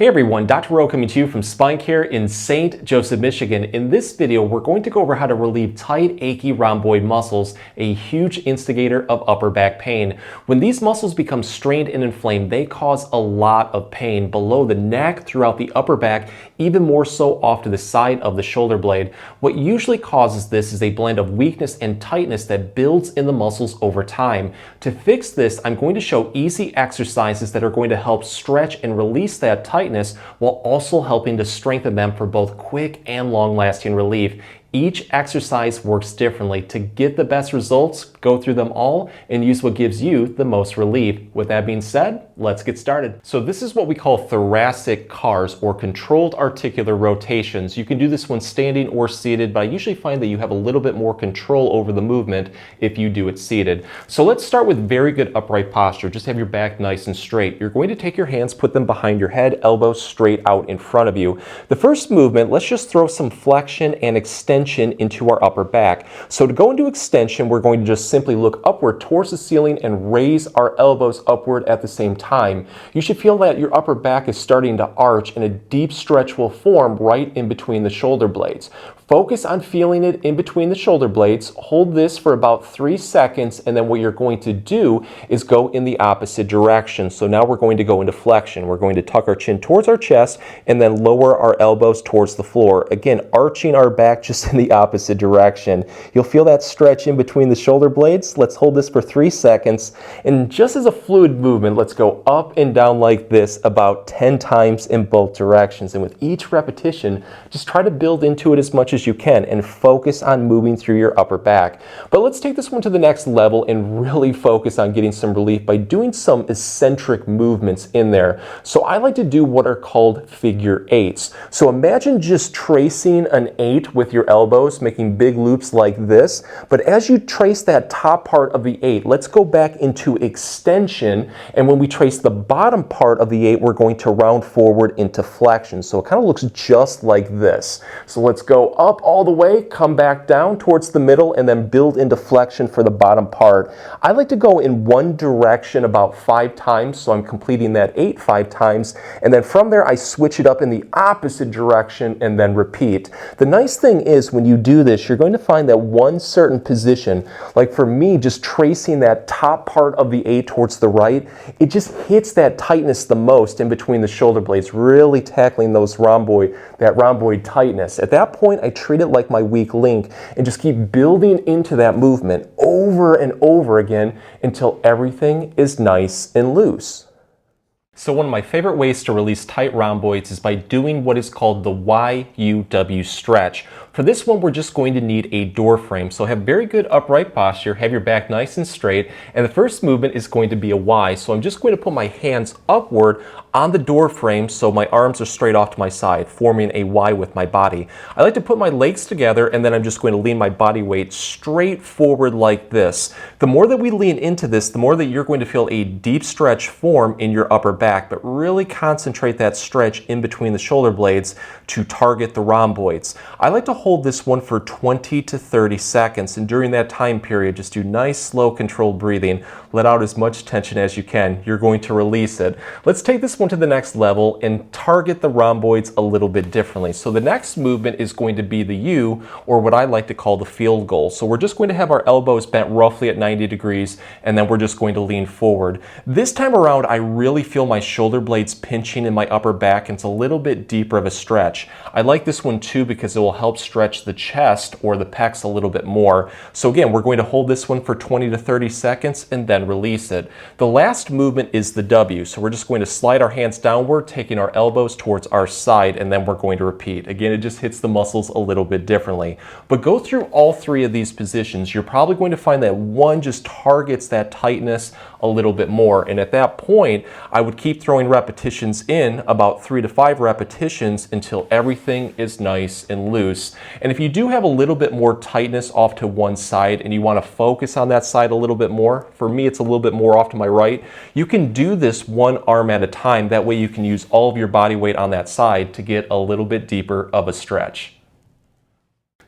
Hey everyone, Dr. Rowe coming to you from SpineCare in St. Joseph, Michigan. In this video, we're going to go over how to relieve tight, achy rhomboid muscles, a huge instigator of upper back pain. When these muscles become strained and inflamed, they cause a lot of pain below the neck, throughout the upper back, even more so off to the side of the shoulder blade. What usually causes this is a blend of weakness and tightness that builds in the muscles over time. To fix this, I'm going to show easy exercises that are going to help stretch and release that tightness while also helping to strengthen them for both quick and long-lasting relief. Each exercise works differently. To get the best results, go through them all and use what gives you the most relief. With that being said, let's get started. So this is what we call thoracic CARs, or controlled articular rotations. You can do this when standing or seated, but I usually find that you have a little bit more control over the movement if you do it seated. So let's start with very good upright posture. Just have your back nice and straight. You're going to take your hands, put them behind your head, elbows straight out in front of you. The first movement, let's just throw some flexion and extension into our upper back. So to go into extension, we're going to just simply look upward towards the ceiling and raise our elbows upward at the same time. You should feel that your upper back is starting to arch and a deep stretch will form right in between the shoulder blades. Focus on feeling it in between the shoulder blades. Hold this for about 3 seconds, and then what you're going to do is go in the opposite direction. So now we're going to go into flexion. We're going to tuck our chin towards our chest and then lower our elbows towards the floor. Again, arching our back just in the opposite direction. You'll feel that stretch in between the shoulder blades. Let's hold this for 3 seconds. And just as a fluid movement, let's go up and down like this about 10 times in both directions. And with each repetition, just try to build into it as much as you can and focus on moving through your upper back. But let's take this one to the next level and really focus on getting some relief by doing some eccentric movements in there. So I like to do what are called figure eights. So imagine just tracing an 8 with your elbows, making big loops like this. But as you trace that top part of the 8, let's go back into extension. And when we trace the bottom part of the 8, we're going to round forward into flexion. So it kind of looks just like this. So let's go up all the way, come back down towards the middle, and then build into flexion for the bottom part. I like to go in one direction about 5 times, so I'm completing that 8 5 times, and then from there I switch it up in the opposite direction and then repeat. The nice thing is when you do this, you're going to find that one certain position, like for me, just tracing that top part of the 8 towards the right, it just hits that tightness the most in between the shoulder blades, really tackling that rhomboid tightness. At that point, I treat it like my weak link and just keep building into that movement over and over again until everything is nice and loose. So one of my favorite ways to release tight rhomboids is by doing what is called the YUW stretch. For this one, we're just going to need a door frame. So have very good upright posture, have your back nice and straight, and the first movement is going to be a Y. So I'm just going to put my hands upward on the door frame so my arms are straight off to my side, forming a Y with my body. I like to put my legs together and then I'm just going to lean my body weight straight forward like this. The more that we lean into this, the more that you're going to feel a deep stretch form in your upper back, but really concentrate that stretch in between the shoulder blades to target the rhomboids. I like to hold this one for 20 to 30 seconds, and during that time period, just do nice, slow, controlled breathing. Let out as much tension as you can. You're going to release it. Let's take this one to the next level and target the rhomboids a little bit differently. So the next movement is going to be the U, or what I like to call the field goal. So we're just going to have our elbows bent roughly at 90 degrees, and then we're just going to lean forward. This time around, I really feel my shoulder blades pinching in my upper back, and it's a little bit deeper of a stretch. I like this one too because it will help stretch the chest or the pecs a little bit more. So again, we're going to hold this one for 20 to 30 seconds and then release it. The last movement is the W. So we're just going to slide our hands downward, taking our elbows towards our side, and then we're going to repeat. Again, it just hits the muscles a little bit differently. But go through all 3 of these positions. You're probably going to find that one just targets that tightness a little bit more. And at that point, I would keep throwing repetitions in, about 3 to 5 repetitions until everything is nice and loose. And if you do have a little bit more tightness off to one side and you want to focus on that side a little bit more, for me it's a little bit more off to my right, you can do this one arm at a time. That way you can use all of your body weight on that side to get a little bit deeper of a stretch.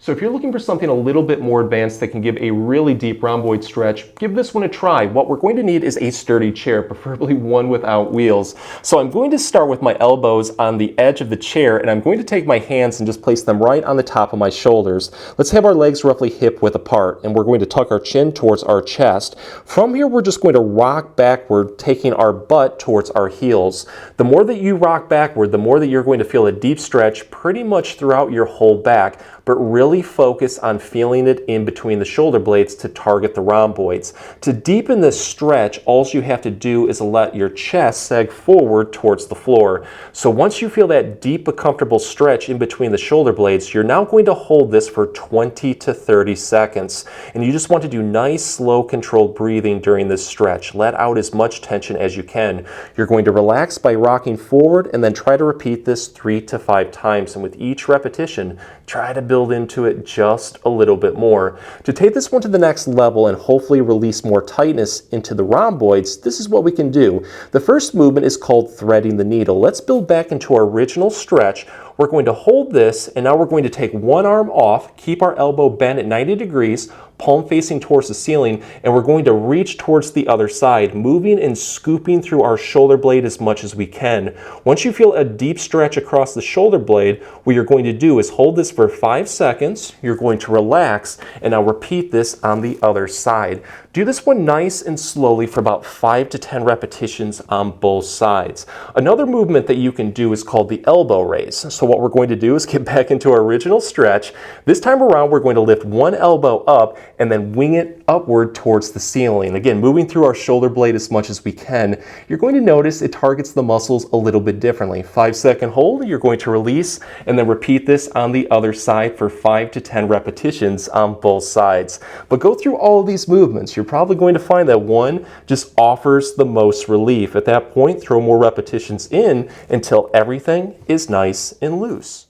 So if you're looking for something a little bit more advanced that can give a really deep rhomboid stretch, give this one a try. What we're going to need is a sturdy chair, preferably one without wheels. So I'm going to start with my elbows on the edge of the chair, and I'm going to take my hands and just place them right on the top of my shoulders. Let's have our legs roughly hip width apart, and we're going to tuck our chin towards our chest. From here, we're just going to rock backward, taking our butt towards our heels. The more that you rock backward, the more that you're going to feel a deep stretch pretty much throughout your whole back, but really focus on feeling it in between the shoulder blades to target the rhomboids. To deepen this stretch, all you have to do is let your chest sag forward towards the floor. So once you feel that deep but comfortable stretch in between the shoulder blades, you're now going to hold this for 20 to 30 seconds. And you just want to do nice, slow, controlled breathing during this stretch. Let out as much tension as you can. You're going to relax by rocking forward and then try to repeat this 3 to 5 times. And with each repetition, try to build into it just a little bit more. To take this one to the next level and hopefully release more tightness into the rhomboids, this is what we can do. The first movement is called threading the needle. Let's build back into our original stretch. We're going to hold this, and now we're going to take one arm off, keep our elbow bent at 90 degrees, palm facing towards the ceiling, and we're going to reach towards the other side, moving and scooping through our shoulder blade as much as we can. Once you feel a deep stretch across the shoulder blade, what you're going to do is hold this for 5 seconds, you're going to relax, and now repeat this on the other side. Do this one nice and slowly for about 5 to 10 repetitions on both sides. Another movement that you can do is called the elbow raise. So what we're going to do is get back into our original stretch. This time around, we're going to lift one elbow up and then wing it upward towards the ceiling. Again, moving through our shoulder blade as much as we can. You're going to notice it targets the muscles a little bit differently. 5-second hold, you're going to release, and then repeat this on the other side for 5 to 10 repetitions on both sides. But go through all of these movements. You're probably going to find that one just offers the most relief. At that point, throw more repetitions in until everything is nice and loose.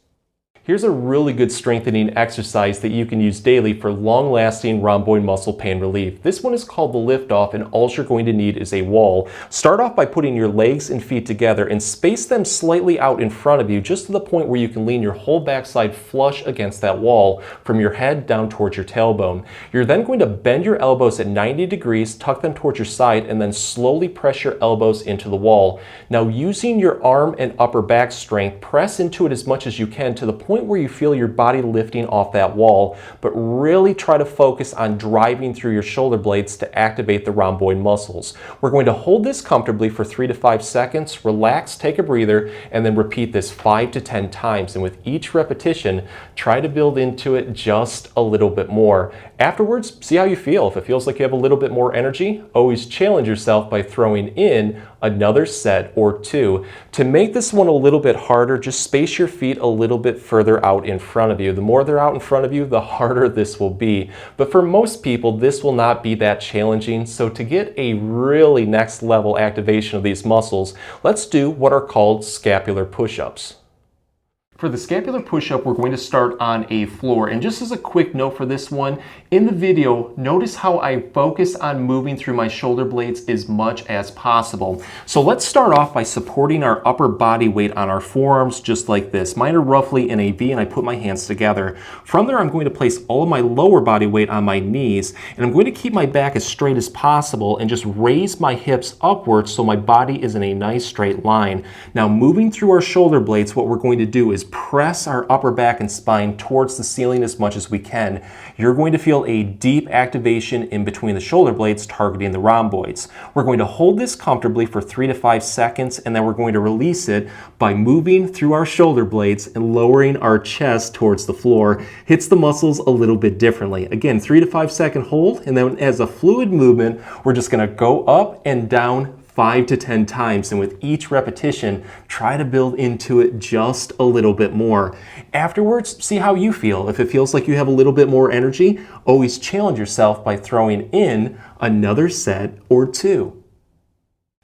Here's a really good strengthening exercise that you can use daily for long-lasting rhomboid muscle pain relief. This one is called the lift off, and all you're going to need is a wall. Start off by putting your legs and feet together and space them slightly out in front of you, just to the point where you can lean your whole backside flush against that wall from your head down towards your tailbone. You're then going to bend your elbows at 90 degrees, tuck them towards your side, and then slowly press your elbows into the wall. Now, using your arm and upper back strength, press into it as much as you can to the point where you feel your body lifting off that wall, but really try to focus on driving through your shoulder blades to activate the rhomboid muscles. We're going to hold this comfortably for 3 to 5 seconds, relax, take a breather, and then repeat this 5 to 10 times. And with each repetition, try to build into it just a little bit more. Afterwards, see how you feel. If it feels like you have a little bit more energy, always challenge yourself by throwing in another set or 2. To make this one a little bit harder, just space your feet a little bit further out in front of you. The more they're out in front of you, the harder this will be. But for most people, this will not be that challenging. So to get a really next level activation of these muscles, let's do what are called scapular push-ups. For the scapular push-up, we're going to start on a floor. And just as a quick note for this one, in the video, notice how I focus on moving through my shoulder blades as much as possible. So let's start off by supporting our upper body weight on our forearms just like this. Mine are roughly in a V, and I put my hands together. From there, I'm going to place all of my lower body weight on my knees, and I'm going to keep my back as straight as possible and just raise my hips upwards so my body is in a nice straight line. Now, moving through our shoulder blades, what we're going to do is press our upper back and spine towards the ceiling as much as we can. You're going to feel a deep activation in between the shoulder blades targeting the rhomboids. We're going to hold this comfortably for 3 to 5 seconds, and then we're going to release it by moving through our shoulder blades and lowering our chest towards the floor. Hits the muscles a little bit differently. Again, 3 to 5 second hold, and then as a fluid movement, we're just going to go up and down 5 to 10 times, and with each repetition, try to build into it just a little bit more. Afterwards, see how you feel. If it feels like you have a little bit more energy, always challenge yourself by throwing in another set or 2.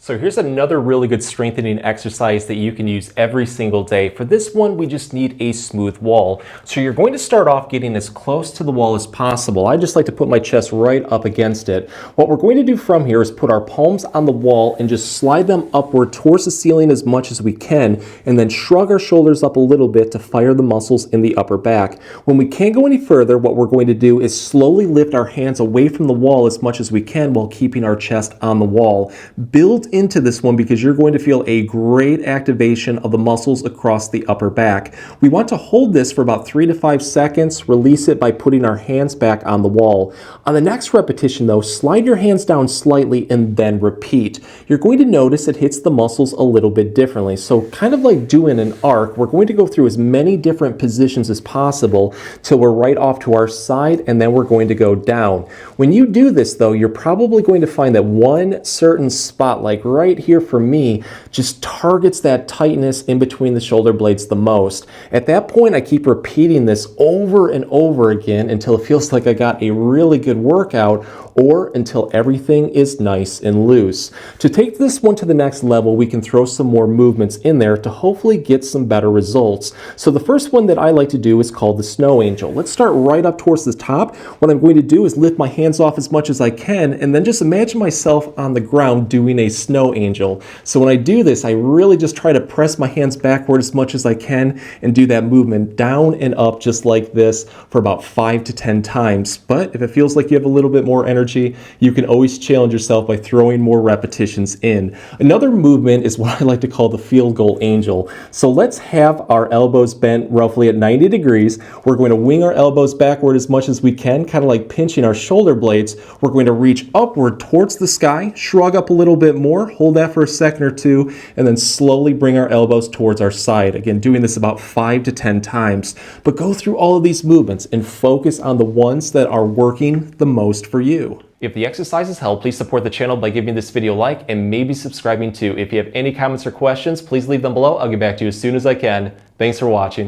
So here's another really good strengthening exercise that you can use every single day. For this one, we just need a smooth wall. So you're going to start off getting as close to the wall as possible. I just like to put my chest right up against it. What we're going to do from here is put our palms on the wall and just slide them upward towards the ceiling as much as we can, and then shrug our shoulders up a little bit to fire the muscles in the upper back. When we can't go any further, what we're going to do is slowly lift our hands away from the wall as much as we can while keeping our chest on the wall. Build into this one because you're going to feel a great activation of the muscles across the upper back. We want to hold this for about 3 to 5 seconds, release it by putting our hands back on the wall. On the next repetition though, slide your hands down slightly and then repeat. You're going to notice it hits the muscles a little bit differently. So kind of like doing an arc, we're going to go through as many different positions as possible till we're right off to our side, and then we're going to go down. When you do this though, you're probably going to find that one certain spot, like right here for me, just targets that tightness in between the shoulder blades the most. At that point, I keep repeating this over and over again until it feels like I got a really good workout, or until everything is nice and loose. To take this one to the next level, we can throw some more movements in there to hopefully get some better results. So the first one that I like to do is called the snow angel. Let's start right up towards the top. What I'm going to do is lift my hands off as much as I can, and then just imagine myself on the ground doing a snow angel. So when I do this, I really just try to press my hands backward as much as I can and do that movement down and up just like this for about 5 to 10 times. But if it feels like you have a little bit more energy, you can always challenge yourself by throwing more repetitions in. Another movement is what I like to call the field goal angel. So let's have our elbows bent roughly at 90 degrees. We're going to wing our elbows backward as much as we can, kind of like pinching our shoulder blades. We're going to reach upward towards the sky, shrug up a little bit more, hold that for a second or two, and then slowly bring our elbows towards our side. Again, doing this about 5 to 10 times. But go through all of these movements and focus on the ones that are working the most for you. If the exercises help, please support the channel by giving this video a like and maybe subscribing too. If you have any comments or questions, please leave them below. I'll get back to you as soon as I can. Thanks for watching.